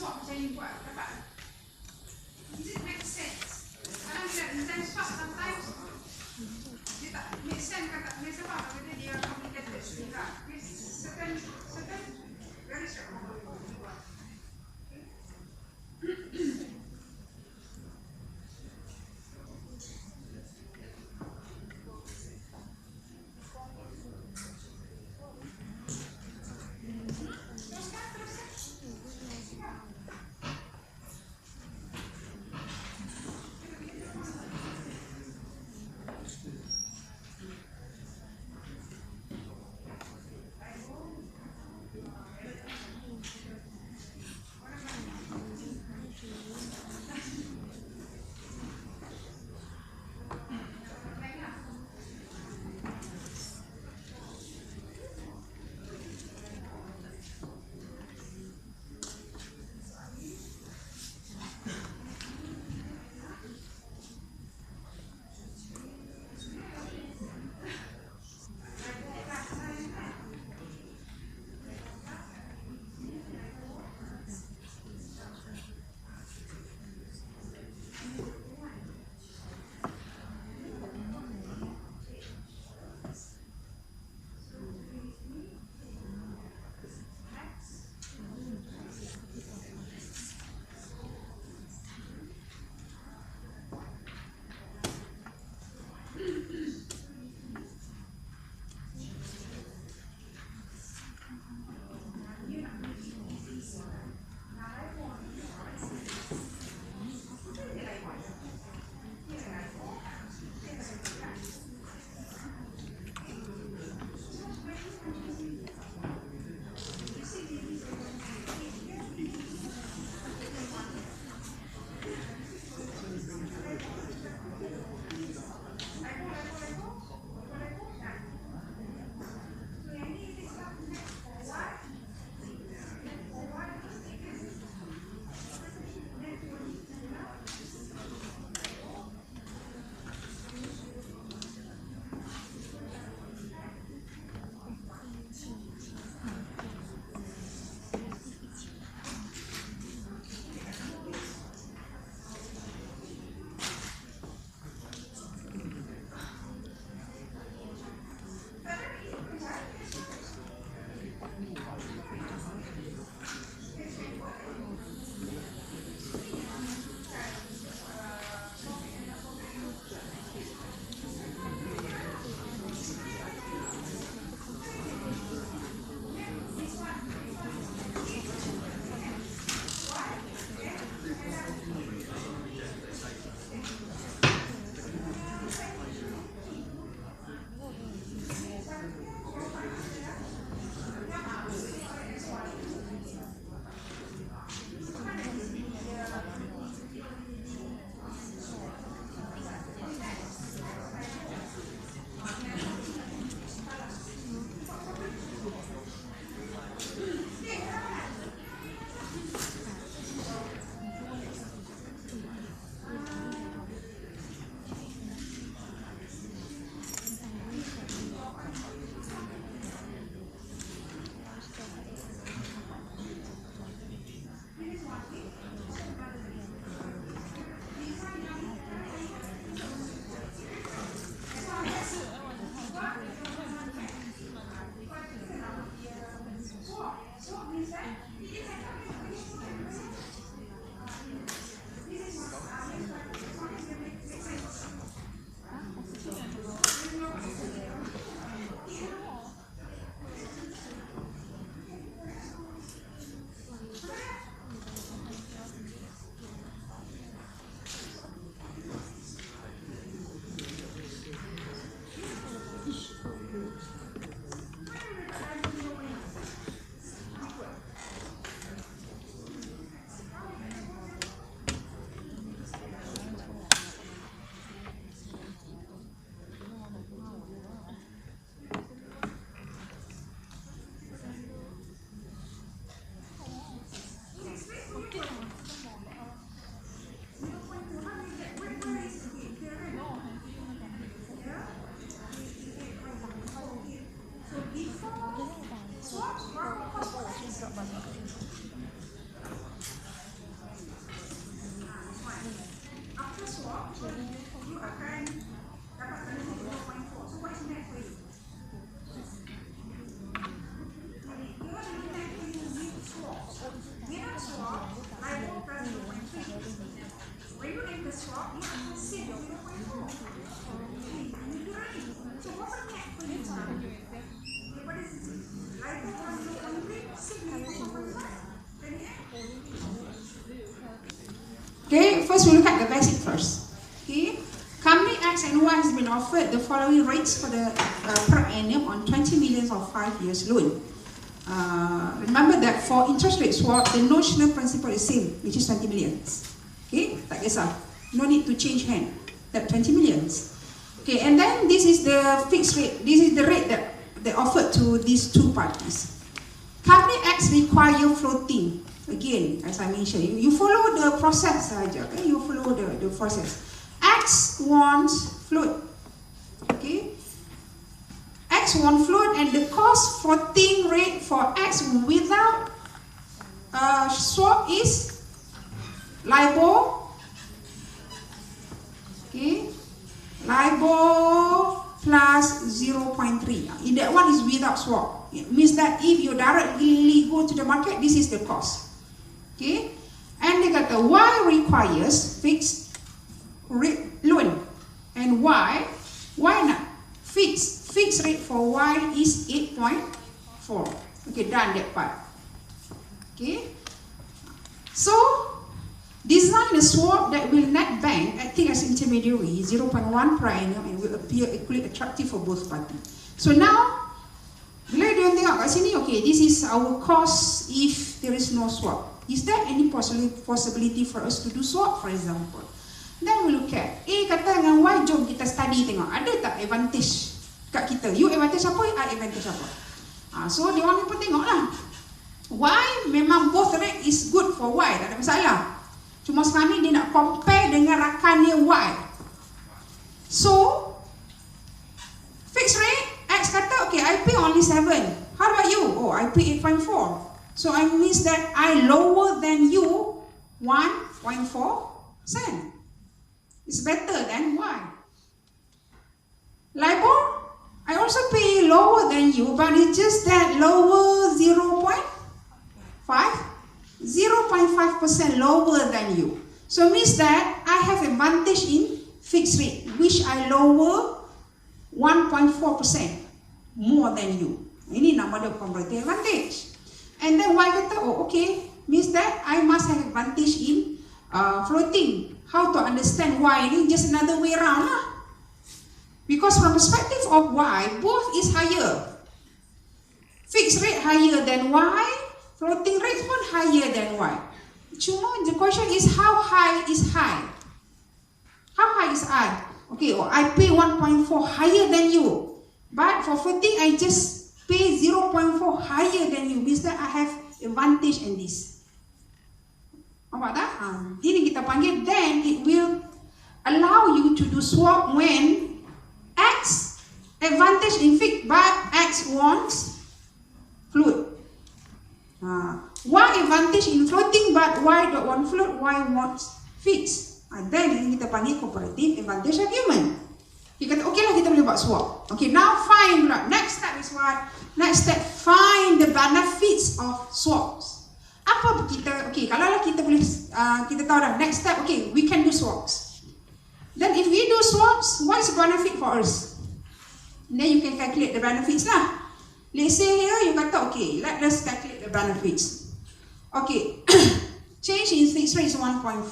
swap macam ni buat, dapat? Does it make sense? Kadang bila design swap sometimes dia tak make sense kata biasa apa kata dia complicated tidak. Certain very straightforward. First, we look at the basic first. Okay. Company X and Y has been offered the following rates for the per annum on 20 million of 5 years loan. Remember that for interest rate swap, the notional principal is same, which is 20 millions. Okay, tak kisah. No need to change hand. That 20 millions. Okay, and then this is the fixed rate. This is the rate that they offered to these two parties. Company X require floating. Again, as I mentioned, you follow the process saja. Okay, you follow the process. X wants float. Okay. X wants float, and the cost floating rate for X without swap is LIBOR. Okay. LIBOR plus 0.3. In that one is without swap. It means that if you directly go to the market, this is the cost. Okay. And they got the Y requires fixed rate loan. And why not? Fixed rate for Y is 8.4. Okay, done that part. Okay. So design a swap that will net bank acting as intermediary 0.1 per annum and will appear equally attractive for both parties. So now, bila dia tengok kat sini, okay, this is our cost if there is no swap. Is there any possibility for us to do swap, for example? Then we look at A kata dengan Y, jom kita study tengok ada tak advantage kat kita. You advantage apa, I advantage apa. So dia orang ni pun tengok lah. Y memang both rate is good for Y, tak ada masalah. Cuma sekarang ni dia nak compare dengan rakannya Y. So fixed rate, X kata okay, I pay only 7. How about you? Oh, I pay 8.4. So I means that I lower than you 1.4%. It's better than Y. LIBOR, I also pay lower than you, but it's just that lower 0.5% lower than you. So means that I have advantage in fixed rate, which I lower 1.4% more than you. Ini nama dia comparative advantage. And then Y kata, oh okay, means that I must have advantage in floating. How to understand Y ini just another way around lah. Because from perspective of Y, both is higher. Fixed rate higher than Y, floating rate pun higher than Y. Cuma the question is how high is high? How high is I? Okay, oh, I pay 1.4 higher than you. But for floating, I just pay 0.4 higher than you. Means that I have advantage in this. Nampak tak? Ini kita panggil, then it will allow you to do swap when X advantage in fixed but X wants float. Y advantage in floating but Y don't want float, Y wants fixed. Then ini kita panggil comparative advantage argument. Kita kata, okay lah, kita boleh buat swap. Okay, now find pula. Next step is what? Next step, find the benefits of swaps. Apa kita, okay, kalau lah kita boleh, kita tahu dah, next step, okay, we can do swaps. Then if we do swaps, what is the benefit for us? And then you can calculate the benefits lah. Let's say here, you kata, okay, let us calculate the benefits. Okay, change in fixed rate is 1.4,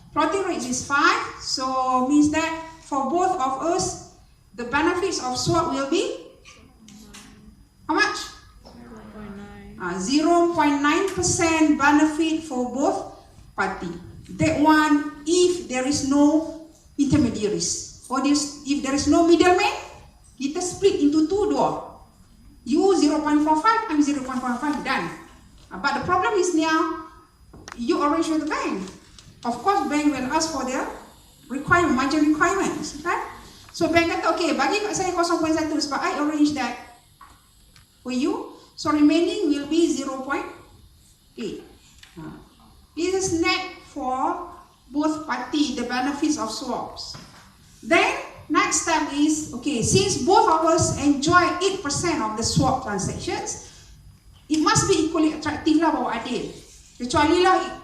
floating rate is 5, so means that for both of us, the benefits of swap will be how much? 0.9% benefit for both party. That one, if there is no intermediaries, or if there is no middleman, kita split into dua. You 0.45, I'm 0.45, done. But the problem is now, you arrange with the bank. Of course, bank will ask for their margin requirements, right? So bank kata, okay, bagi kat saya 0.1 sebab I arrange that for you. So remaining will be 0.8. This is net for both party, the benefits of swaps. Then next step is, okay, since both of us enjoy 8% of the swap transactions, it must be equally attractive lah, bawa adil. Kecuali lah,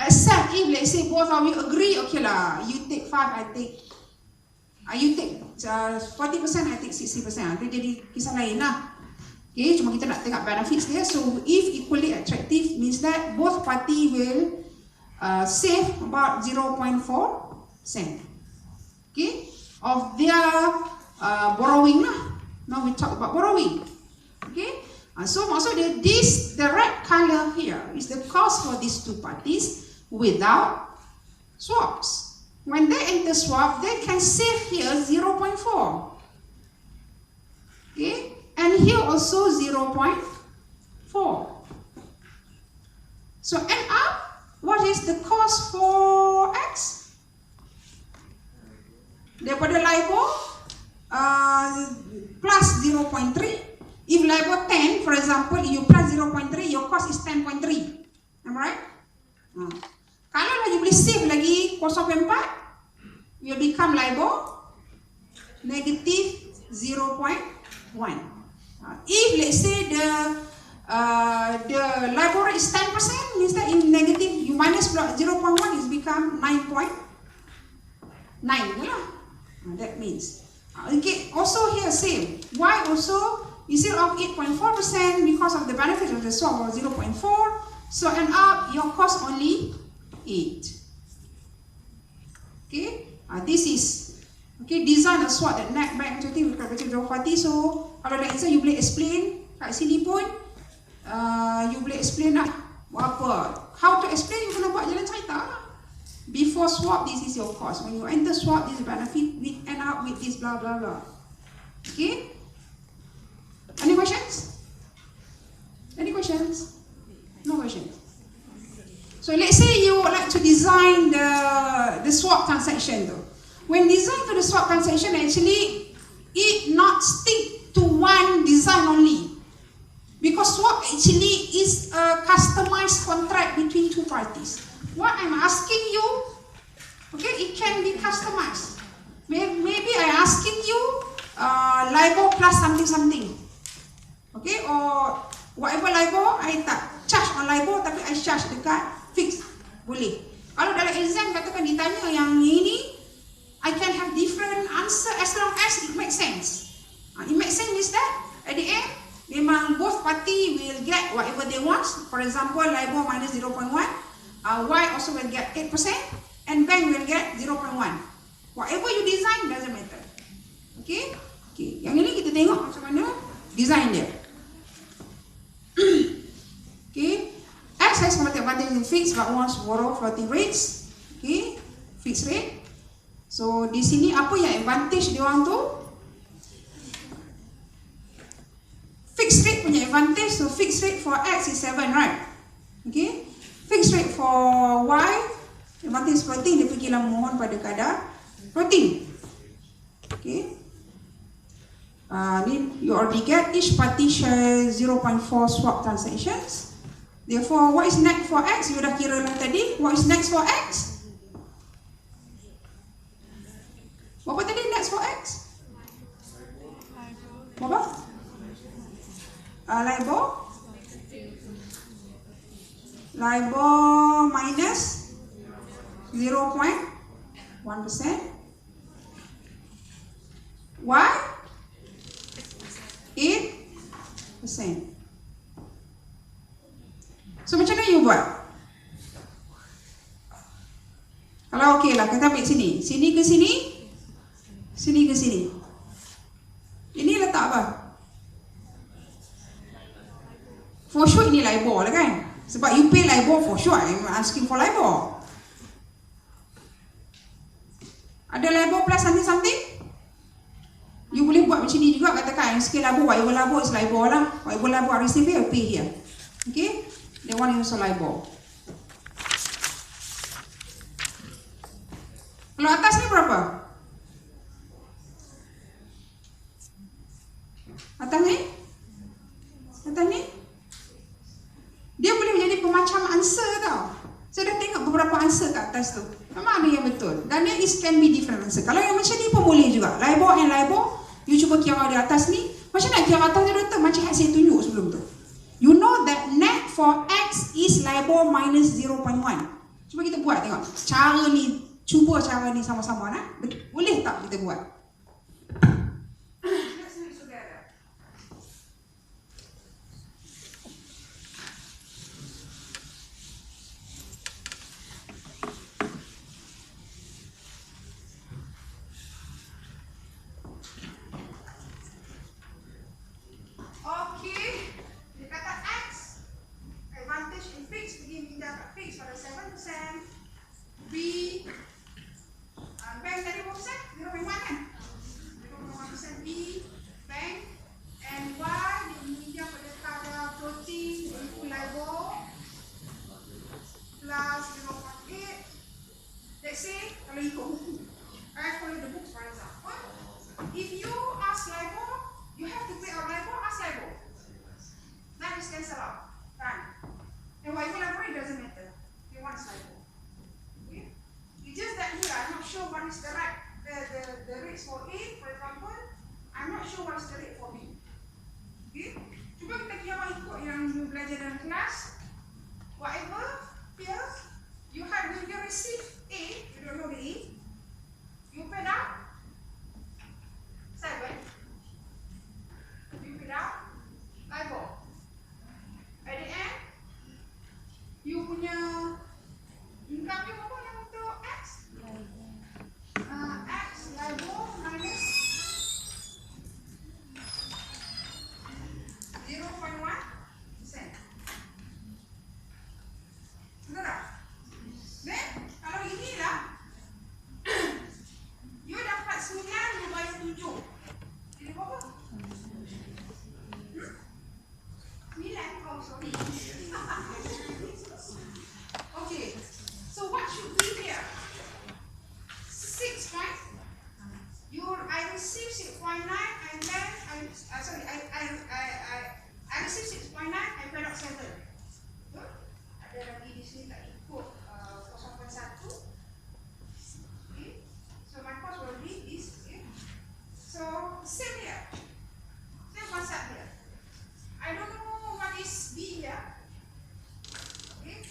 except if let's say both of you agree, okay lah, you take 5, I take, you take 40%, I take 60%. Itu jadi kisah lain lah. Okay, cuma kita nak tengok benefits dia. So if equally attractive means that both party will save about 0.4 cent, okay, of their borrowing lah. Now we talk about borrowing, okay. So maksudnya the red color here is the cost for these two parties without swaps. When they enter swap, they can save here 0.4, okay, and here also 0.4. So end up, what is the cost for X? Daripada LIBOR plus 0.3. If LIBOR 10, for example, you plus 0.3, your cost is 10.3. Am I right? Kalau you boleh save lagi 0.4, will become LIBOR negative 0.1. If let's say the LIBOR is 10%, means that in negative you minus 0.1 is become 9.9. That means okay. Also here same. Y also instead of 8.4% because of the benefit of the swap of 0.4, so end up your cost only 8. Okay, this is okay design a swap that net back to the party. So kalau like you boleh explain kat sini pun you boleh explain lah apa. How to explain, you kena buat jalan cerita lah. Before swap, this is your cost. When you enter swap, this benefit, we end up with this blah blah blah. Okay? Any questions? Any questions? No questions. So let's say you would like to design the swap transaction though. When design to the swap transaction, actually it not stick to one design only. Because swap actually is a customized contract between two parties. What I'm asking you, okay, it can be customized. Maybe I'm asking you LIBOR plus something, okay, or whatever LIBOR, I tak charge on LIBOR tapi I charge dekat fixed, boleh. Kalau dalam exam katakan ditanya yang ini, I can have different answer as long as it makes sense. It makes sense is that at the end, memang both party will get whatever they want. For example, LIBOR minus 0.1. Y also will get 8% and bank will get 0.1. Whatever you design doesn't matter. Okay? Okay. Yang ini kita tengok macam mana design dia. Okay. X has competitive advantage in fixed but wants to borrow floating rates. Okay. Fixed rate. So di sini apa yang advantage dia orang tu? Fixed rate punya advantage. So fixed rate for X is 7, right? Okay. Fixed rate for Y, advantage floating, dia pergilah mohon pada kadar floating. Okay. You already get each party share 0.4 swap transactions. Therefore, what is next for X? You dah kira lah tadi. What is next for X? Apa tadi next for X? Apa? LIBOR minus 0.1%. Y 8%. So macam mana you buat? Kalau okey lah, kita ambil sini. Sini ke sini? Sini ke sini? Ini letak apa? For sure ini LIBOR lah kan? Sebab you pay LIBOR for sure. I'm asking for LIBOR. Ada LIBOR plus something? You boleh buat macam ni juga, katakan scale LIBOR, whatever LIBOR is LIBOR lah. Whatever LIBOR I receive here, pay here. Okay? They want also LIBOR. Kalau atas ni berapa? Atas ni? Atas ni? Dia boleh menjadi pemacam answer tau. Saya dah tengok beberapa answer kat atas tu. Memang ada yang betul. Dan there is can be different answer. Kalau yang macam ni pun boleh juga. LIBOR and LIBOR, you cuba kira di atas ni. Macam nak kira atas ni doktor? Macam yang saya tunjuk sebelum tu. You know that net for X is LIBOR minus 0.1. Cuba kita buat tengok. Cara ni, cuba cara ni sama-sama nak. Boleh tak kita buat? saja dalam kelas. Whatever here you have, when you receive A, you don't know the A, you put down 7. You put down LIBOR. At the end, you punya income you apa yang untuk X? X LIBOR minus 0.1%. Betul tak? Then, kalau inilah you dapat 9 dibayar 7. Jadi berapa? 9? Oh, sorry. Okay. So what should be here? 6, right? I receive 6.9 and then I receive 6.9 and pay out 7. Betul? Ada lagi di sini tak ikut 0.1. Okay. So my cost will be this. Okay. So same here. Same concept here. I don't know what is B here. Okay.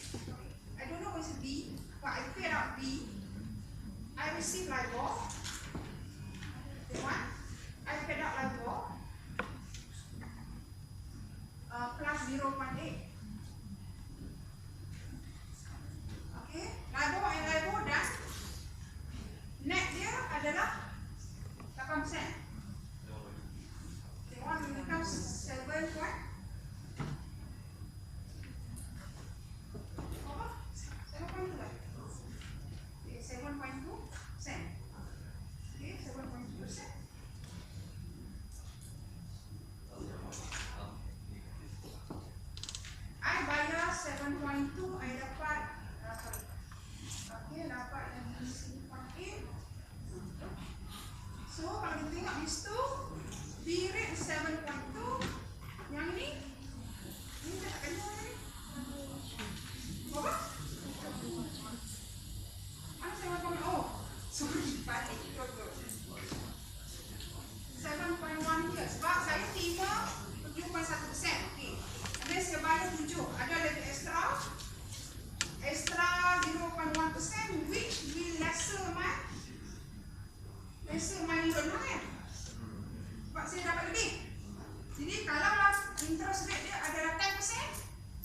I don't know what is B, but I paid out B. I receive LIBOR. The one I paid out LIBOR plus 0.8. Okay, LIBOR and LIBOR dan net dia adalah 8%. The one will become 7 point. Apa? 7.2 lah. Okay, 7.2%. Okay, 7.2%. I bayar 7.2, I dapat okay, dapat yang 6.8. So kalau kita tengok di situ, B rate 7.2. Yang ini tak kena ni. Berapa? Mana 7.0? Oh, sorry, balik. 7.1 here. Sebab saya terima 7.1%. Okay. And then saya bayar 7. Ada lagi extra 0.1%, which will lesser my loan lah kan. Sebab saya dapat lebih. Jadi kalau interest rate dia adalah 10%,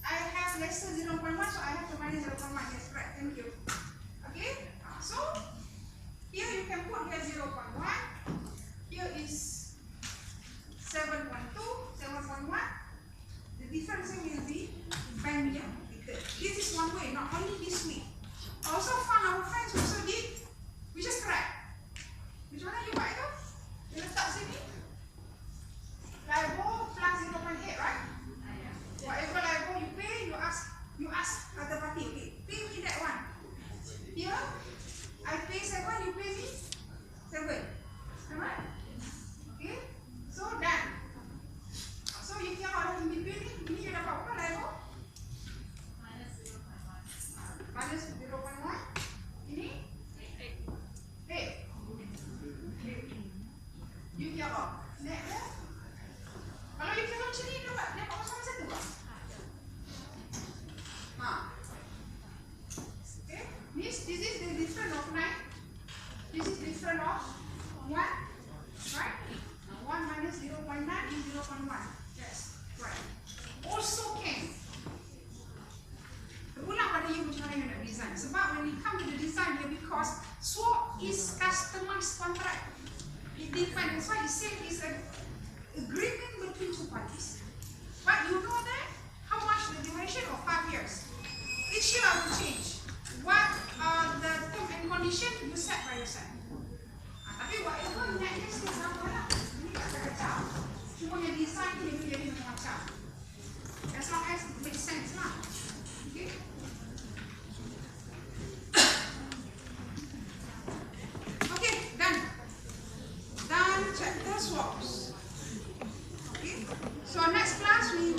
I have lesser 0.1, so I have to minus 0.1. That's right. Thank you. Okay. So here you can put here 0.1. Here is 7.2, 7.1. The difference will be bank year. This is one way, not only this way. Also found our friends also did, we just correct. Which one you buy though? You letak sini. LIBOR plus 0.8, right? Whatever LIBOR you pay, you ask other party, okay, pay me that one. Here, I pay 7, you pay me 7. Alright? Okay? So done. So if you are in between, ini you dapat apa LIBOR? Minus 0.1. Ini 8. You kira apa? Net dia? Kalau you kira macam ni, dapat sama satu tak? Okay. This is the difference of 9. This is difference of 1. Right? 1 minus 0.9 is 0.1. Yes. Right. Also can. Terulang pada you macam mana you nak design. Sebab when it come to the design here, because swap is customized contract. It depends. That's why it says it's an agreement between two parties. But you know that how much the duration of 5 years. Each year will change. What are the term and condition you set by yourself. Tapi whatever net dia still sama lah. Ini tak kacau. Cuma yang design ni dia jadi macam-macam. As long as it makes sense lah. Okay. Okay, done. Done chapter swaps. Okay. So next class we